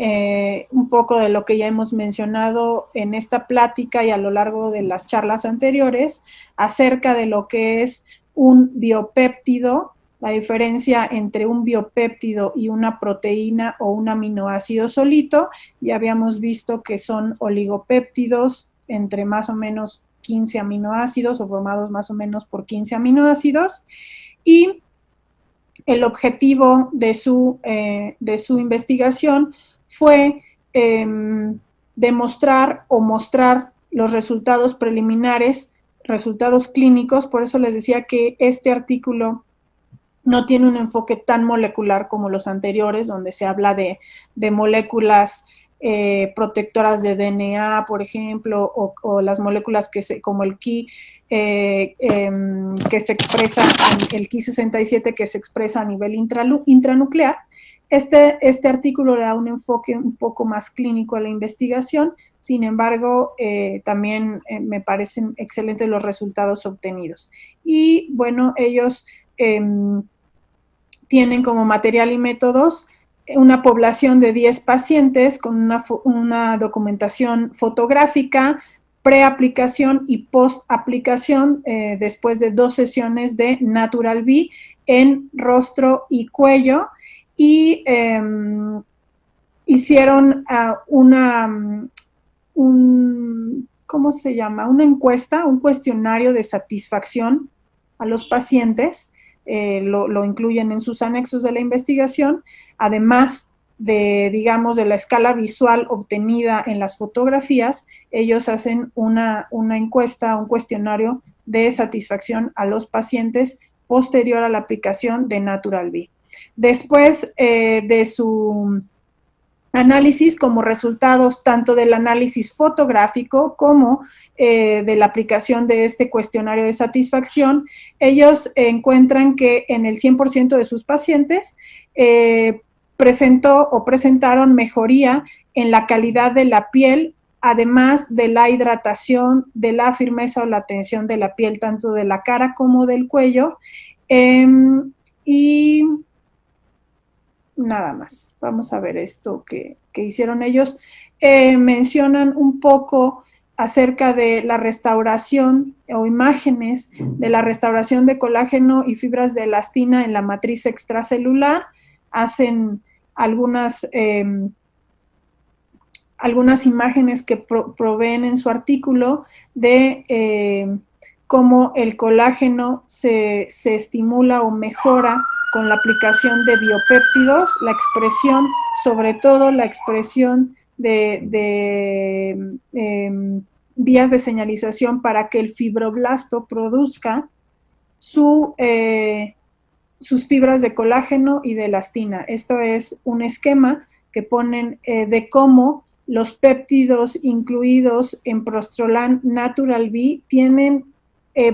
un poco de lo que ya hemos mencionado en esta plática y a lo largo de las charlas anteriores, acerca de lo que es un biopéptido, la diferencia entre un biopéptido y una proteína o un aminoácido solito. Ya habíamos visto que son oligopéptidos entre más o menos 15 aminoácidos, o formados más o menos por 15 aminoácidos, y el objetivo de su investigación fue demostrar o mostrar los resultados preliminares, resultados clínicos. Por eso les decía que este artículo no tiene un enfoque tan molecular como los anteriores, donde se habla de moléculas protectoras de DNA, por ejemplo, o las moléculas como el Ki, que se expresa, el Ki67, que se expresa a nivel intranuclear. Este artículo le da un enfoque un poco más clínico a la investigación. Sin embargo, también me parecen excelentes los resultados obtenidos. Y bueno, ellos tienen como material y métodos una población de 10 pacientes con una documentación fotográfica, preaplicación y postaplicación después de 2 sesiones de Natural V en rostro y cuello, y hicieron ¿cómo se llama? Una encuesta, un cuestionario de satisfacción a los pacientes. Lo incluyen en sus anexos de la investigación, además de, digamos, de la escala visual obtenida en las fotografías. Ellos hacen una encuesta, un cuestionario de satisfacción a los pacientes posterior a la aplicación de Natural V. Después de su análisis, como resultados tanto del análisis fotográfico como de la aplicación de este cuestionario de satisfacción, ellos encuentran que en el 100% de sus pacientes presentaron mejoría en la calidad de la piel, además de la hidratación, de la firmeza o la tensión de la piel, tanto de la cara como del cuello, y nada más. Vamos a ver esto que hicieron ellos. Mencionan un poco acerca de la restauración o imágenes de la restauración de colágeno y fibras de elastina en la matriz extracelular. Hacen algunas imágenes que proveen en su artículo de cómo el colágeno se estimula o mejora con la aplicación de biopéptidos, la expresión, sobre todo la expresión de vías de señalización para que el fibroblasto produzca sus fibras de colágeno y de elastina. Esto es un esquema que ponen de cómo los péptidos incluidos en Prostrolán Natural V tienen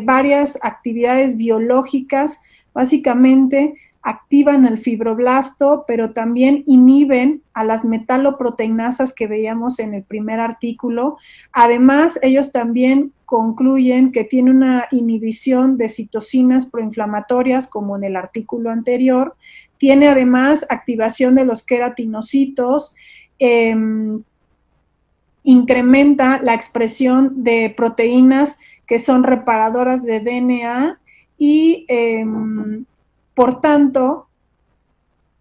varias actividades biológicas. Básicamente activan el fibroblasto, pero también inhiben a las metaloproteinasas que veíamos en el primer artículo. Además, ellos también concluyen que tiene una inhibición de citocinas proinflamatorias, como en el artículo anterior. Tiene además activación de los queratinocitos, incrementa la expresión de proteínas que son reparadoras de DNA y, por tanto,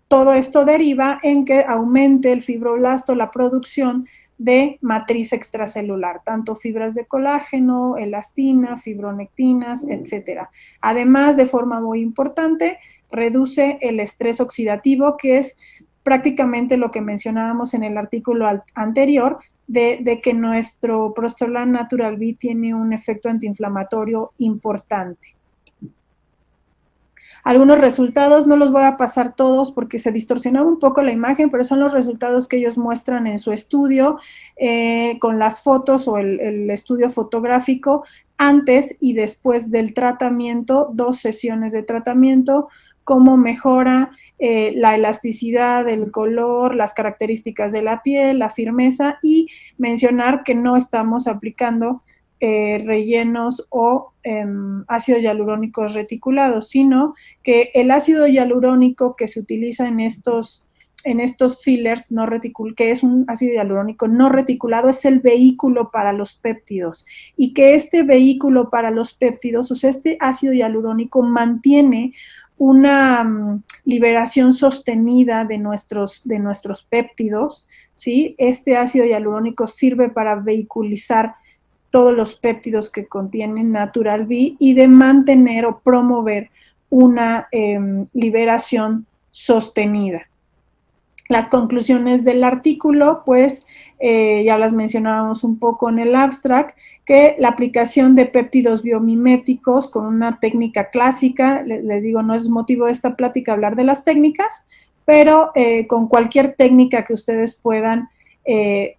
todo esto deriva en que aumente el fibroblasto la producción de matriz extracelular, tanto fibras de colágeno, elastina, fibronectinas, etcétera. Además, de forma muy importante, reduce el estrés oxidativo, que es prácticamente lo que mencionábamos en el artículo anterior, de que nuestro Prostrolán Natural V tiene un efecto antiinflamatorio importante. Algunos resultados, no los voy a pasar todos porque se distorsionaba un poco la imagen, pero son los resultados que ellos muestran en su estudio con las fotos o el estudio fotográfico antes y después del tratamiento, 2 sesiones de tratamiento, cómo mejora la elasticidad, el color, las características de la piel, la firmeza, y mencionar que no estamos aplicando rellenos o ácidos hialurónicos reticulados, sino que el ácido hialurónico que se utiliza en estos fillers no que es un ácido hialurónico no reticulado, es el vehículo para los péptidos, y que este vehículo para los péptidos, o sea, este ácido hialurónico mantiene una liberación sostenida de nuestros péptidos, ¿sí? Este ácido hialurónico sirve para vehiculizar todos los péptidos que contienen Natural V y de mantener o promover una liberación sostenida. Las conclusiones del artículo, pues ya las mencionábamos un poco en el abstract, que la aplicación de péptidos biomiméticos con una técnica clásica, les digo, no es motivo de esta plática hablar de las técnicas, pero con cualquier técnica que ustedes puedan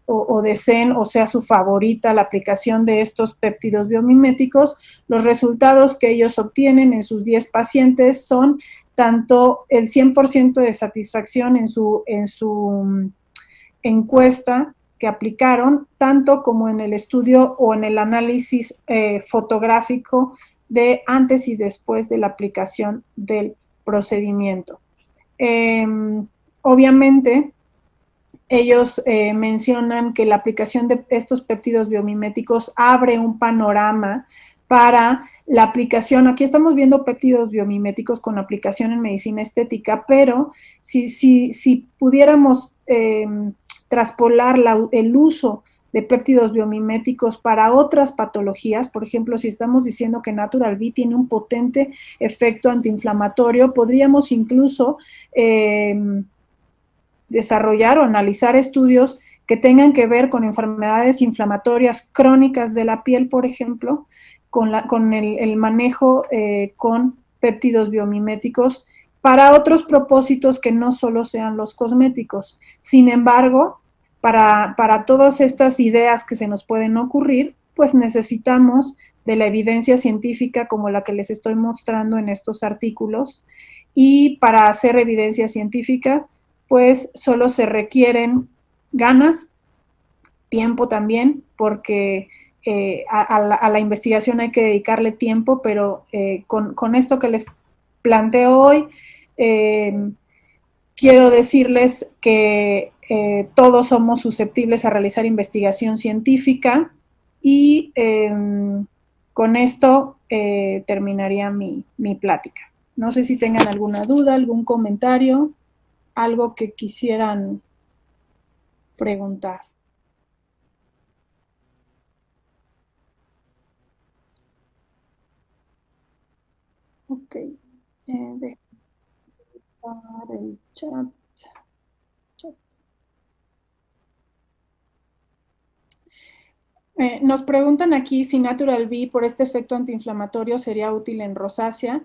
o deseen o sea su favorita, la aplicación de estos péptidos biomiméticos, los resultados que ellos obtienen en sus 10 pacientes son tanto el 100% de satisfacción en su encuesta que aplicaron, tanto como en el estudio o en el análisis fotográfico de antes y después de la aplicación del procedimiento. Obviamente, ellos mencionan que la aplicación de estos péptidos biomiméticos abre un panorama para la aplicación. Aquí estamos viendo péptidos biomiméticos con aplicación en medicina estética, pero si pudiéramos traspolar el uso de péptidos biomiméticos para otras patologías, por ejemplo, si estamos diciendo que Natural B tiene un potente efecto antiinflamatorio, podríamos incluso desarrollar o analizar estudios que tengan que ver con enfermedades inflamatorias crónicas de la piel, por ejemplo, con el manejo con péptidos biomiméticos para otros propósitos que no solo sean los cosméticos. Sin embargo, para todas estas ideas que se nos pueden ocurrir, pues necesitamos de la evidencia científica como la que les estoy mostrando en estos artículos, y para hacer evidencia científica, pues solo se requieren ganas, tiempo también, porque a la investigación hay que dedicarle tiempo, pero con esto que les planteo hoy, quiero decirles que todos somos susceptibles a realizar investigación científica, y con esto terminaría mi plática. No sé si tengan alguna duda, algún comentario, algo que quisieran preguntar. Ok, dejar el chat. Nos preguntan aquí si Natural B por este efecto antiinflamatorio sería útil en rosácea.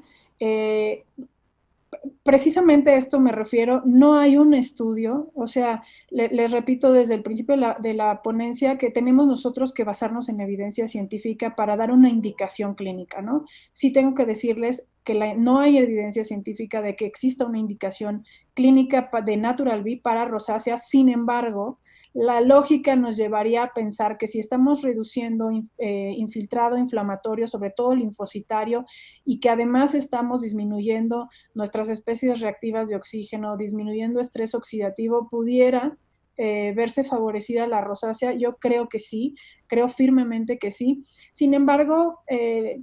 Precisamente a esto me refiero, no hay un estudio, o sea, les repito desde el principio de la ponencia que tenemos nosotros que basarnos en evidencia científica para dar una indicación clínica, ¿no? Sí tengo que decirles que no hay evidencia científica de que exista una indicación clínica de Natural B para rosácea. Sin embargo, la lógica nos llevaría a pensar que si estamos reduciendo infiltrado inflamatorio, sobre todo linfocitario, y que además estamos disminuyendo nuestras especies reactivas de oxígeno, disminuyendo estrés oxidativo, pudiera verse favorecida la rosácea. Yo creo que sí, creo firmemente que sí. Sin embargo,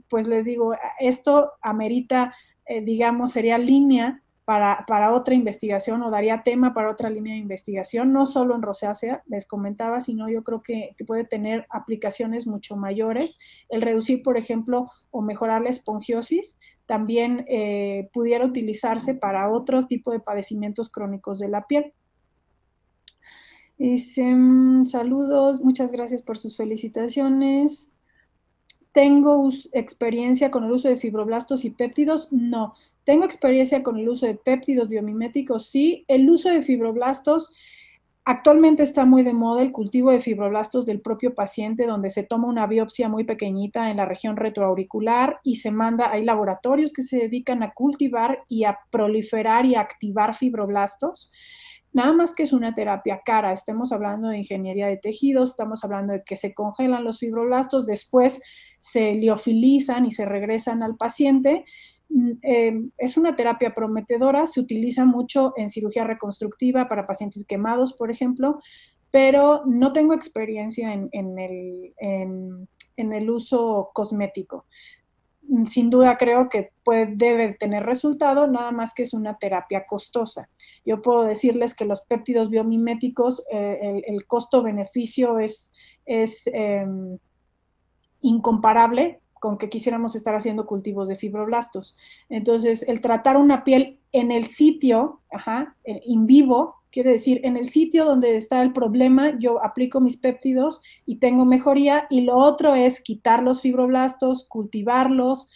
pues les digo, esto amerita, digamos, sería línea para otra investigación, o daría tema para otra línea de investigación, no solo en rosácea, les comentaba, sino yo creo que puede tener aplicaciones mucho mayores. El reducir, por ejemplo, o mejorar la esponjiosis también pudiera utilizarse para otros tipos de padecimientos crónicos de la piel. Dicen, saludos, muchas gracias por sus felicitaciones. ¿Tengo experiencia con el uso de fibroblastos y péptidos? No. ¿Tengo experiencia con el uso de péptidos biomiméticos? Sí. El uso de fibroblastos, actualmente está muy de moda el cultivo de fibroblastos del propio paciente, donde se toma una biopsia muy pequeñita en la región retroauricular y se manda. Hay laboratorios que se dedican a cultivar y a proliferar y a activar fibroblastos. Nada más que es una terapia cara. Estamos hablando de ingeniería de tejidos, estamos hablando de que se congelan los fibroblastos, después se liofilizan y se regresan al paciente. Es una terapia prometedora, se utiliza mucho en cirugía reconstructiva para pacientes quemados, por ejemplo, pero no tengo experiencia en el uso cosmético. Sin duda creo que debe tener resultado, nada más que es una terapia costosa. Yo puedo decirles que los péptidos biomiméticos, el costo-beneficio es incomparable con que quisiéramos estar haciendo cultivos de fibroblastos. Entonces, el tratar una piel en el sitio, in vivo, quiere decir, en el sitio donde está el problema, yo aplico mis péptidos y tengo mejoría, y lo otro es quitar los fibroblastos, cultivarlos,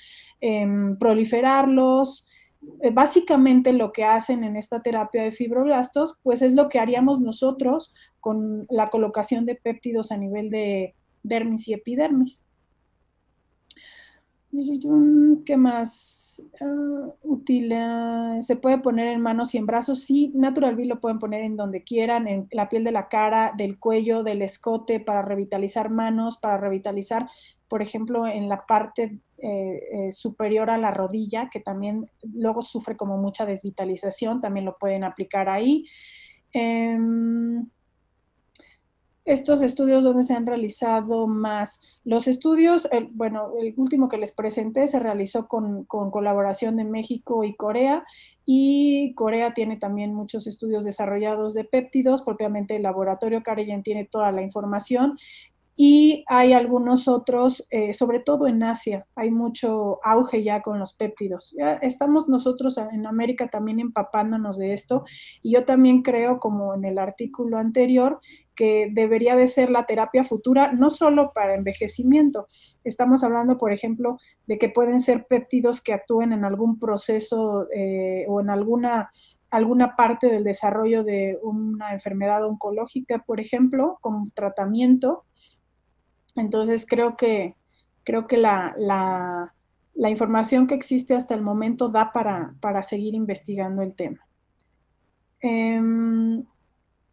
proliferarlos. Básicamente lo que hacen en esta terapia de fibroblastos, pues es lo que haríamos nosotros con la colocación de péptidos a nivel de dermis y epidermis. ¿Qué más? Útil. Se puede poner en manos y en brazos. Sí, Natural B lo pueden poner en donde quieran, en la piel de la cara, del cuello, del escote, para revitalizar manos, para revitalizar, por ejemplo, en la parte superior a la rodilla, que también luego sufre como mucha desvitalización, también lo pueden aplicar ahí. Estos estudios, ¿dónde se han realizado más? Los estudios, bueno, el último que les presenté se realizó con colaboración de México y Corea tiene también muchos estudios desarrollados de péptidos, propiamente el laboratorio CAREGEN tiene toda la información y hay algunos otros, sobre todo en Asia, hay mucho auge ya con los péptidos. Ya estamos nosotros en América también empapándonos de esto y yo también creo, como en el artículo anterior, que debería de ser la terapia futura, no solo para envejecimiento. Estamos hablando, por ejemplo, de que pueden ser péptidos que actúen en algún proceso o en alguna parte del desarrollo de una enfermedad oncológica, por ejemplo, como tratamiento. Entonces creo que la información que existe hasta el momento da para seguir investigando el tema.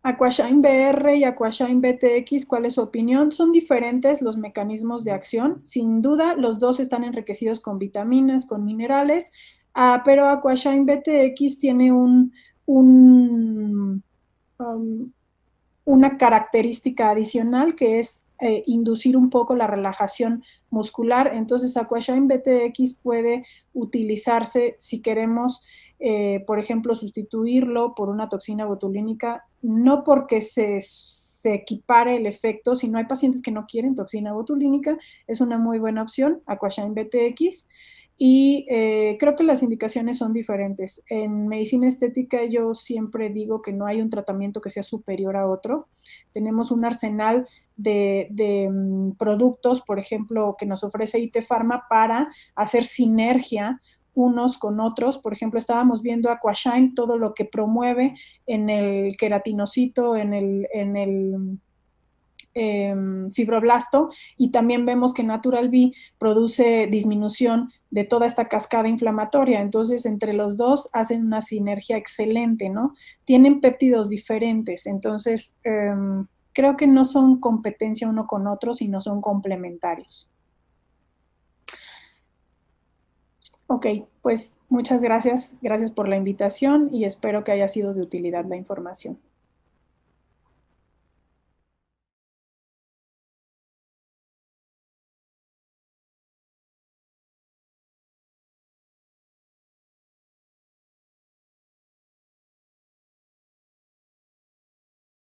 Aquashine BR y Aquashine BTX, ¿cuál es su opinión? Son diferentes los mecanismos de acción. Sin duda, los dos están enriquecidos con vitaminas, con minerales, pero Aquashine BTX tiene una característica adicional que es inducir un poco la relajación muscular. Entonces, Aquashine BTX puede utilizarse si queremos, por ejemplo, sustituirlo por una toxina botulínica, no porque se equipare el efecto, si no hay pacientes que no quieren toxina botulínica, es una muy buena opción, Aquashine BTX. Y creo que las indicaciones son diferentes. En medicina estética yo siempre digo que no hay un tratamiento que sea superior a otro. Tenemos un arsenal de productos, por ejemplo, que nos ofrece IT Pharma para hacer sinergia unos con otros. Por ejemplo, estábamos viendo Aquashine, todo lo que promueve en el queratinocito, en el fibroblasto, y también vemos que Natural B produce disminución de toda esta cascada inflamatoria. Entonces, entre los dos hacen una sinergia excelente, ¿no? Tienen péptidos diferentes, entonces creo que no son competencia uno con otro, sino son complementarios. Ok, pues muchas gracias. Gracias por la invitación y espero que haya sido de utilidad la información.